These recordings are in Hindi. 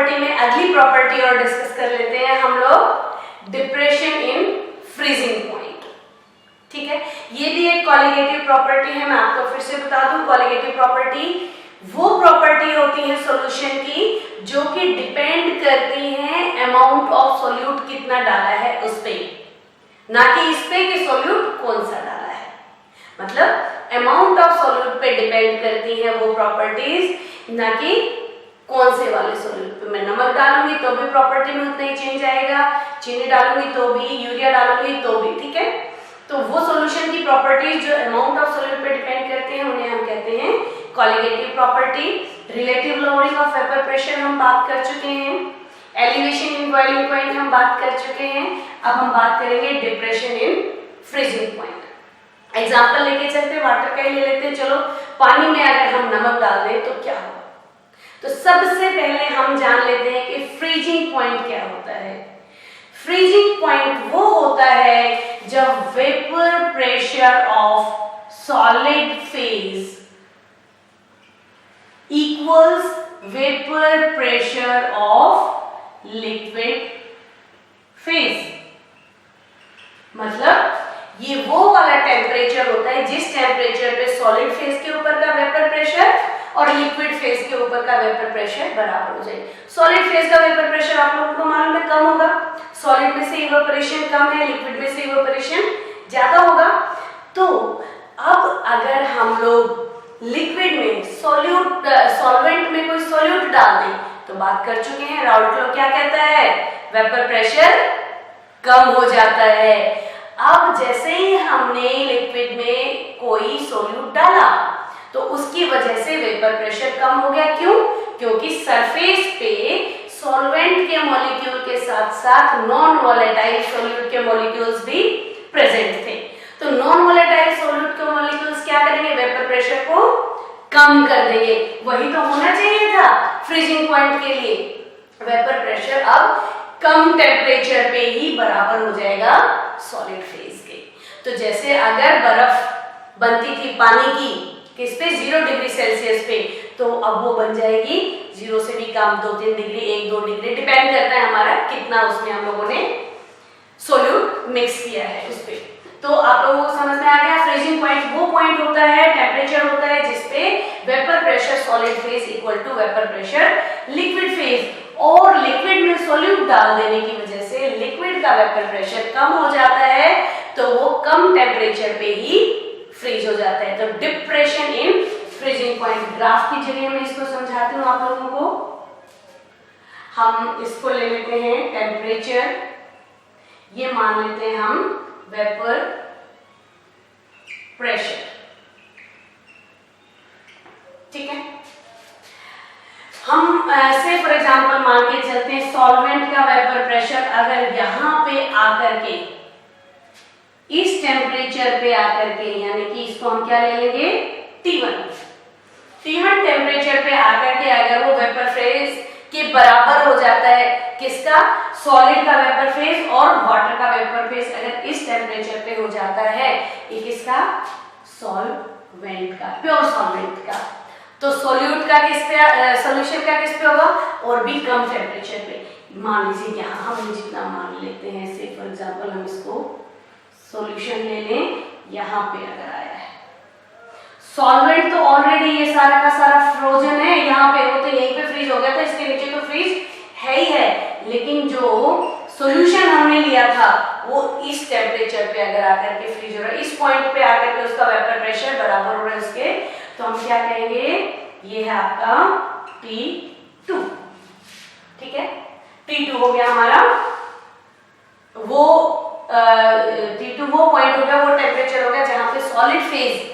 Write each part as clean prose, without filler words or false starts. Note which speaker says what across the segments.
Speaker 1: प्रॉपर्टी में अगली प्रॉपर्टी और डिस्कस कर लेते हैं हम लोग, डिप्रेशन इन फ्रीजिंग पॉइंट। ठीक है, ये भी एक कॉलिगेटिव प्रॉपर्टी है। मैं आपको फिर से बता दूं, कॉलिगेटिव प्रॉपर्टी वो प्रॉपर्टी होती है सॉल्यूशन की जो कि डिपेंड करती है अमाउंट ऑफ सॉल्यूट कितना डाला है उस पे, ना कि इस पे कि सॉल्यूट कौन सा डाला है। मतलब अमाउंट ऑफ सॉल्यूट पे डिपेंड करती है वो प्रॉपर्टीज, ना कि कौन से वाले सॉल्यूट पे। मैं नमक डालूंगी तो भी प्रॉपर्टी में उतना ही चेंज आएगा, चीनी डालूंगी तो भी, यूरिया डालूंगी तो भी। ठीक है, तो वो सॉल्यूशन की प्रॉपर्टीज जो अमाउंट ऑफ सॉल्यूट पे डिपेंड करते हैं उन्हें हम कहते हैं colligative property. Relative lowering of vapour pressure हम बात कर चुके हैं, एलिवेशन इन बॉइलिंग पॉइंट हम बात कर चुके हैं। अब हम बात करेंगे depression in freezing point. Example लेके चलते, वाटर का ही ले लेते हैं। चलो, पानी में अगर हम नमक डाल दें तो क्या होगा? तो सबसे पहले हम जान लेते हैं कि फ्रीजिंग पॉइंट क्या होता है। फ्रीजिंग पॉइंट वो होता है जब vapour pressure of solid phase equals vapour pressure of liquid phase. मतलब ये वो वाला टेम्परेचर होता है जिस टेम्परेचर पे सॉलिड फेज के ऊपर का वेपर प्रेशर और लिक्विड फेज के ऊपर का वेपर प्रेशर बराबर हो जाए। सॉलिड फेज का वेपर प्रेशर आप लोगों को मालूम है कम होगा, सॉलिड में से इवेपोरेशन कम है, लिक्विड में से इवेपोरेशन ज्यादा होगा। तो अब अगर हम लोग लिक्विड में सॉल्वेंट में कोई सॉल्यूट डाल दें तो बात कर चुके हैं, राउल्ट लॉ क्या कहता है? वेपर प्रेशर कम हो जाता है। अब जैसे ही हमने लिक्विड में कोई सॉल्यूट डाला तो उसकी वजह से वेपर प्रेशर कम हो गया। क्यों? क्योंकि सरफेस पे सॉल्वेंट के मॉलिक्यूल के साथ साथ नॉन वोलेटाइल सॉल्यूट के मॉलिक्यूल्स भी प्रेजेंट थे। तो नॉन वोलेटाइल सॉल्यूट के मॉलिक्यूल्स क्या करेंगे? वेपर प्रेशर को कम कर देंगे। वही तो होना चाहिए था फ्रीजिंग पॉइंट के लिए। वेपर प्रेशर अब कम टेम्परेचर पे ही बराबर हो जाएगा सॉलिड फेज के। तो जैसे अगर बर्फ बनती थी पानी की किस पे? 0 डिग्री सेल्सियस पे, तो अब वो बन जाएगी 0 से भी कम, 2-3 डिग्री, 1-2 डिग्री, डिपेंड करता है हमारा कितना उसमें हम लोगों ने सोल्यूट मिक्स किया है उस पे। तो आप लोगों को समझ में आ गया, फ्रीजिंग पॉइंट वो पॉइंट होता है, टेम्परेचर होता है जिसपे vapour pressure solid phase equal to vapour pressure liquid phase, और लिक्विड में सॉल्यूट डाल देने की वजह से लिक्विड का वेपर प्रेशर कम हो जाता है, तो वो कम टेम्परेचर पे ही फ्रीज हो जाता है। तो depression in freezing point. Graph की जगह मैं इसको समझाती हूँ आप लोगों को। हम इसको ले लेते हैं टेम्परेचर, ये मान लेते हैं हम वेपर प्रेशर। ठीक है, हम से फॉर एग्जांपल मान के चलते हैं सॉल्वेंट का वेपर प्रेशर अगर यहां पे आकर के इस टेम्परेचर पे आकर के, यानी कि इसको हम क्या ले लेंगे? T1 टेम्परेचर पे आकर के अगर वो वेपर फेज के बराबर हो जाता है, किसका? सॉलिड का वेपर फेज और वाटर का वेपर फेज अगर इस टेम्परेचर पे हो जाता है, ये किसका? सॉल्वेंट का, प्योर सॉल्वेंट का। तो सॉल्यूट का किस पे, सॉल्यूशन का किस पे होगा? और भी कम टेम्परेचर पे। मान लीजिए यहाँ हम जितना मान लेते हैं, से फॉर एग्जांपल हम इसको सॉल्यूशन ले लें, यहाँ पे अगर आया है सॉल्वेंट, तो ऑलरेडी ये सारा का सारा फ्रोजन है यहाँ पे, वो तो यहीं पे फ्रीज हो गया था, इसके नीचे तो फ्रीज है ही है। लेकिन जो सॉल्यूशन हमने लिया था वो इस टेम्परेचर पे अगर आकर के फ्रीज हो रहा है, इस पॉइंट पे आकर के उसका वेपर प्रेशर बराबर हो रहा है उसके, तो हम क्या कहेंगे? ये है आपका T2। ठीक है, T2 हो गया हमारा। वो T2 वो पॉइंट हो गया, वो टेम्परेचर हो गया जहां पे सॉलिड फेज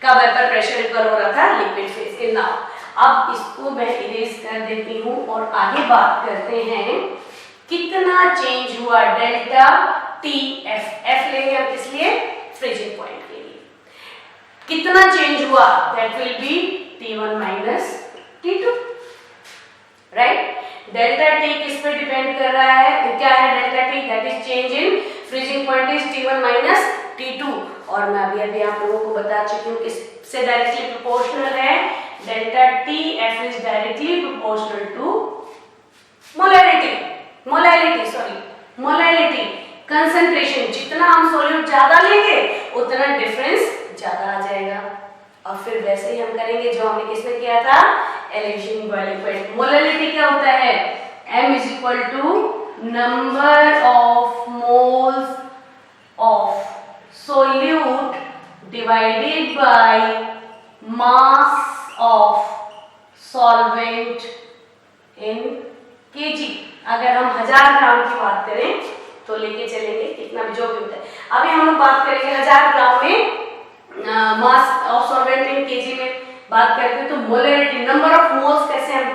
Speaker 1: का वेपर प्रेशर इक्वल हो रहा था लिक्विड फेज के। नाउ अब इसको मैं इरेज कर देती हूँ और आगे बात करते हैं कितना चेंज हुआ डेल्टा TF। F लेंगे हम किस लिए? फ्रीजिंग पॉइंट के लिए। कितना चेंज हुआ? That will be T1 minus T2, right? Delta T किस पे डिपेंड कर रहा है? क्या है delta T? That is change in freezing point is T1 minus T2। और मैं अभी आप लोगों को बता चुकी हूँ किससे डायरेक्टली प्रोपोर्शनल है? Delta TF is directly proportional to concentration, जितना हम सोल्यूट ज्यादा लेंगे उतना डिफरेंस ज्यादा आ जाएगा। और फिर वैसे ही हम करेंगे जो हमने किसमें किया था, एलिवेशन बॉइलिंग पॉइंट। मोलैलिटी क्या होता है, m is equal to number of moles of solute divided by mass of solvent in K. अगर हम 1000 ग्राम की बात करें तो लेके चलेंगे कितना भी जो भी होता है। अभी हम लोग बात करेंगे 1000 ग्राम में मास ऑफ सॉल्वेंट इन केजी में बात करते हैं तो मोलैलिटी नंबर ऑफ मोल्स कैसे हम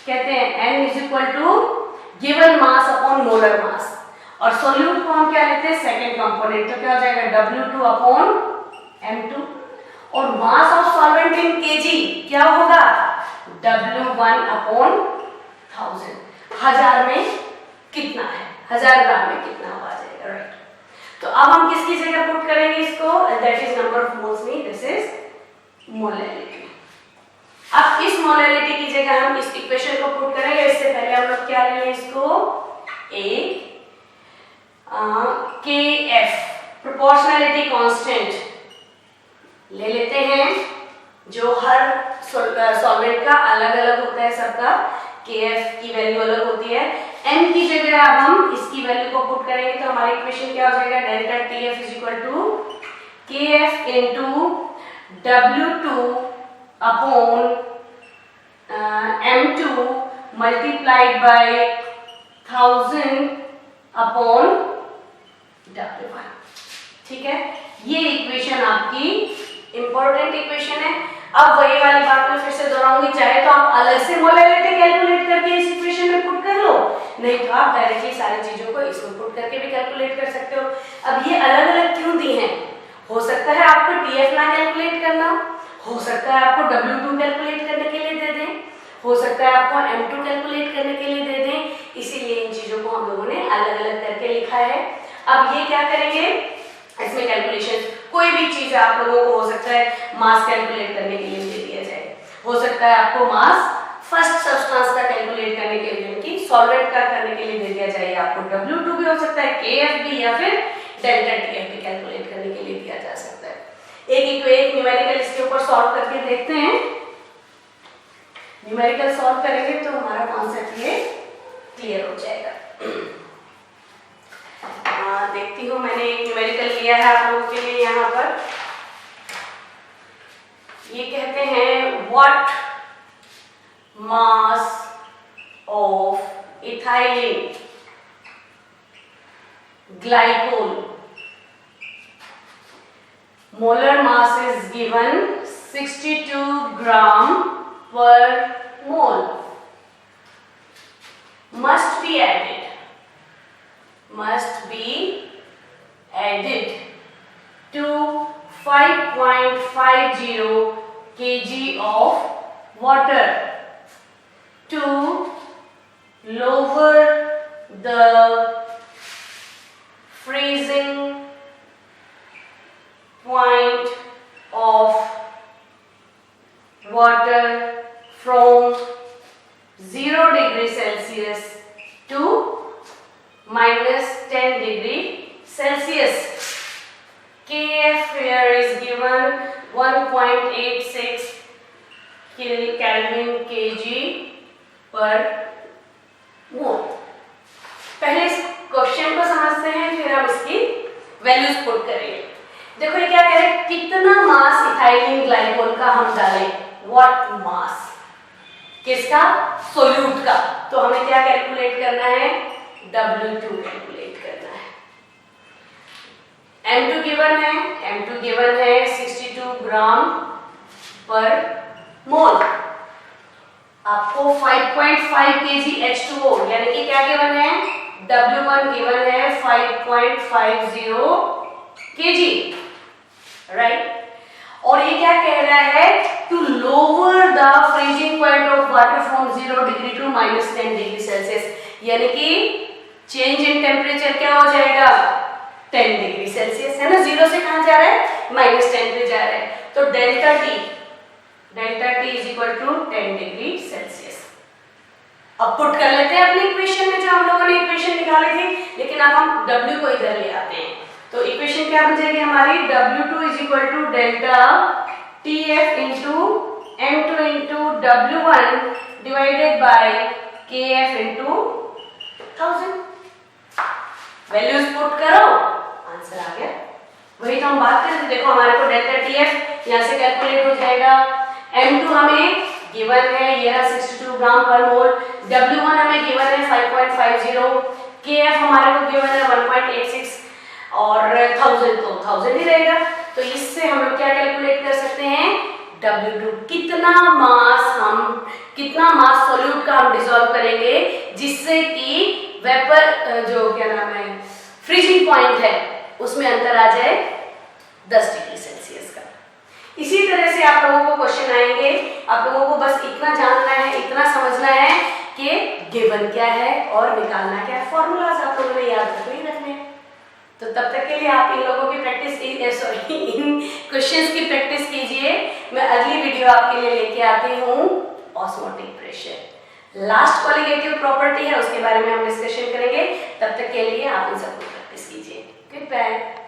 Speaker 1: कहते हैं, n is equal to given mass upon molar mass. और सोल्यूट को हम क्या लेते हैं, सेकंड कंपोनेंट, तो क्या हो जाएगा W2 अपॉन M2। और मास ऑफ सॉल्वेंट इन केजी क्या होगा, W1 अपॉन 1000। 1000 में कितना है, 1000 ग्राम में कितना आ जाएगा, राइट। तो अब हम किसकी जगह पुट करेंगे इसको, that is number of moles में, दिस इज मोलैलिटी। अब इस मोलैलिटी की जगह हम इस इक्वेशन को पुट करेंगे। इससे पहले हम लोग क्या लेंगे इसको, A KF प्रोपोर्शनैलिटी कांस्टेंट ले लेते हैं, जो हर सॉल्वेंट का अलग अलग होता है, सबका KF की वैल्यू अलग होती है। m की जगह अब हम इसकी वैल्यू को पुट करेंगे तो हमारा इक्वेशन क्या हो जाएगा, delta TF is equal to KF into W2 upon M2 multiplied by 1000 upon W1। ठीक है, ये इक्वेशन आपकी इंपॉर्टेंट इक्वेशन है। अब वही वाली बात मैं फिर से दोहराऊंगी, चाहे तो आप अलग से मोलैलिटी कैलकुलेट करके इस इक्वेशन में पुट कर लो, नहीं तो आप डायरेक्टली सारी चीजों को इसमें पुट करके भी कैलकुलेट कर सकते हो। अब ये अलग अलग क्यों दी हैं, हो सकता है आपको TF ना कैलकुलेट करना, हो सकता है आपको W2 कैलकुलेट करने के लिए दे दें, हो सकता है आपको M2 कैलकुलेट करने के लिए दे दें, इसीलिए इन चीजों को हम लोगों ने अलग अलग करके लिखा है। अब ये क्या करेंगे, इसमें कैलकुलेशन कोई भी चीज आप लोगों को हो सकता है मास कैलकुलेट करने के लिए दे दिया जाए, हो सकता है आपको मास फर्स्ट सब्सटेंस का कैलकुलेट करने के लिए कि सॉल्वेंट का करने के लिए दे दिया जाए, आपको W2 भी हो सकता है, KF भी, या फिर डेल्टा TF भी कैलकुलेट करने के लिए दिया जा सकता है। एक न्यूमेरिकल इसके ऊपर सॉल्व करके देखते हैं। न्यूमेरिकल सॉल्व करेंगे तो हमारा कॉन्सेप्ट ये क्लियर हो जाएगा। देखती हूँ, मैंने एक न्यूमेरिकल लिया है आप लोगों के लिए यहाँ पर। ये कहते हैं what mass of ethylene glycol, molar mass is given 62 gram per mole, must be added to 5.50 kg of water to lower the freezing point of water from 0 degree Celsius to minus 10 degree Celsius. KF here is given 1.86 Kelvin kg per mole. पहले इस क्वेश्चन को समझते हैं, फिर हम इसकी वैल्यूज पुट करेंगे। देखो ये क्या कह रहे हैं, कितना मास इथाइलिन ग्लाइकोल का हम डालें, व्हाट मास, किसका, सोल्यूट का। तो हमें क्या कैलकुलेट करना है, W2 कैलकुलेट करना है। M2 गिवन है 62 ग्राम पर मोल। आपको 5.5 kg H2O यानी कि क्या गिवन है, W1 गिवन है 5.50 kg, राइट। और ये क्या कह रहा है, to lower the freezing point of water from 0 degree to -10 degree Celsius, यानी कि चेंज इन टेम्परेचर क्या हो जाएगा, 10 डिग्री सेल्सियस, है ना। 0 से कहां जा रहा है, -10 पे जा रहा है। तो delta T is equal to 10 degree Celsius. अब पुट कर लेते हैं अपनी इक्वेशन में, जो हम लोगों ने इक्वेशन वाली थी, लेकिन अब हम W को इधर ले आते हैं। तो इक्वेशन क्या बन जाएगी हमारी, W2 is equal to delta TF into M2 into W1 divided by KF into 1000। Values put करो, आंसर आ गया। वही तो हम बात कर रहे थे। देखो हमारे को डेल्टा TF यहाँ से कैलकुलेट हो जाएगा। M2 हमें गिवन है, ये है 62 ग्राम पर मोल। W1 हमें गिवन है 5.50। KF हमारे को गिवन है 1.86 और 1000 तो 1000 ही रहेगा। तो इससे हम लोग क्या कैलकुलेट कर सकते हैं, W2 कितना मास सॉल्यूट का हम डिसॉल्व करेंगे जिससे कि वेपर जो क्या नाम है फ्रीजिंग पॉइंट है उसमें अंतर आ जाए 10 डिग्री सेल्सियस का। इसी तरह से आप लोगों को क्वेश्चन आएंगे, आप लोगों को बस इतना जानना है, इतना समझना है कि गिवन क्या है और निकालना क्या है। फॉर्मूलाज आप लोगों ने याद रखने ही रखने हैं। तो तब तक के लिए आप इन लोगों की इन क्वेश्चंस की प्रैक्टिस कीजिए। मैं अगली वीडियो आपके लिए लेके आती हूँ osmotic pressure. Last colligative property है, उसके बारे में हम डिस्कशन करेंगे। तब तक के लिए आप इन सबको प्रैक्टिस कीजिए। Good bye.